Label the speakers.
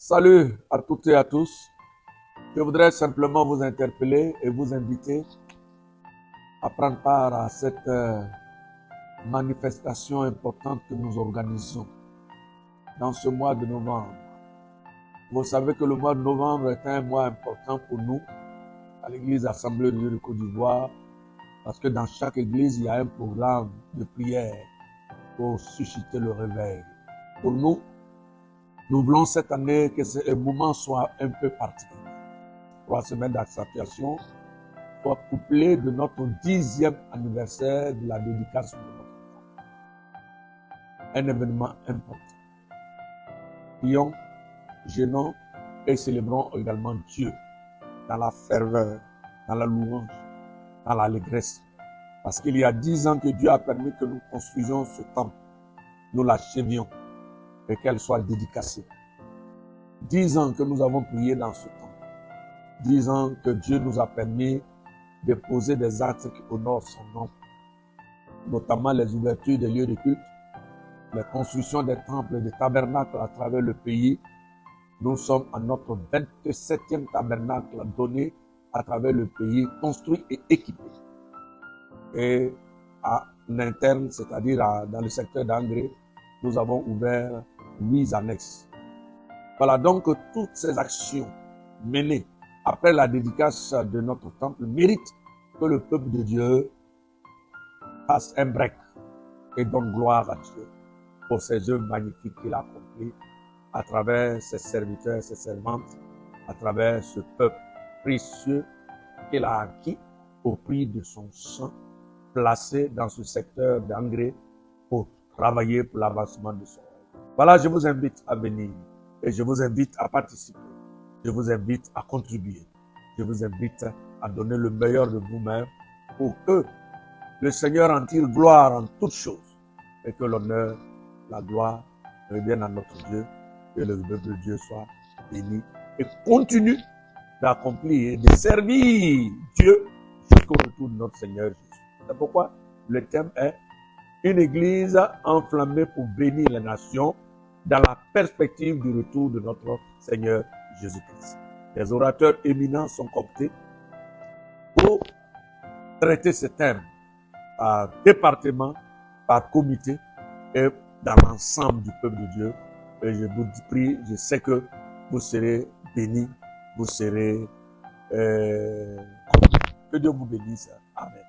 Speaker 1: Salut à toutes et à tous. Je voudrais simplement vous interpeller et vous inviter à prendre part à cette manifestation importante que nous organisons dans ce mois de novembre. Vous savez que le mois de novembre est un mois important pour nous à l'Église Assemblée de Dieu de Côte d'Ivoire parce que dans chaque église, il y a un programme de prière pour susciter le réveil. Pour nous voulons cette année que ce moment soit un peu particulier. 3 semaines d'acceptation soit couplé de notre 10e anniversaire de la dédicace de notre temps. Un événement important. Prions, jeûnons et célébrons également Dieu dans la ferveur, dans la louange, dans l'allégresse. Parce qu'il y a 10 ans que Dieu a permis que nous construisions ce temple. Nous l'achevions et qu'elle soit dédicacée. 10 ans que nous avons prié dans ce temple. 10 ans que Dieu nous a permis de poser des actes qui honorent son nom, notamment les ouvertures des lieux de culte, les constructions des temples et des tabernacles à travers le pays. Nous sommes à notre 27e tabernacle donné à travers le pays, construit et équipé. Et à l'interne, c'est-à-dire dans le secteur d'Angré, nous avons ouvert 8 annexes. Voilà donc toutes ces actions menées après la dédicace de notre temple méritent que le peuple de Dieu fasse un break et donne gloire à Dieu pour ses œuvres magnifiques qu'il a accomplies à travers ses serviteurs, ses servantes, à travers ce peuple précieux qu'il a acquis au prix de son sang, placé dans ce secteur d'Angré pour travailler pour l'avancement de son règne. Voilà, je vous invite à venir et je vous invite à participer. Je vous invite à contribuer. Je vous invite à donner le meilleur de vous-même pour que le Seigneur en tire gloire en toutes choses et que l'honneur, la gloire reviennent à notre Dieu, que le peuple de Dieu soit béni et continue d'accomplir et de servir Dieu jusqu'au retour de notre Seigneur Jésus. C'est pourquoi le thème est une église enflammée pour bénir les nations dans la perspective du retour de notre Seigneur Jésus-Christ. Les orateurs éminents sont cooptés pour traiter ce thème par département, par comité et dans l'ensemble du peuple de Dieu. Et je vous prie, je sais que vous serez bénis, vous serez que Dieu vous bénisse. Amen.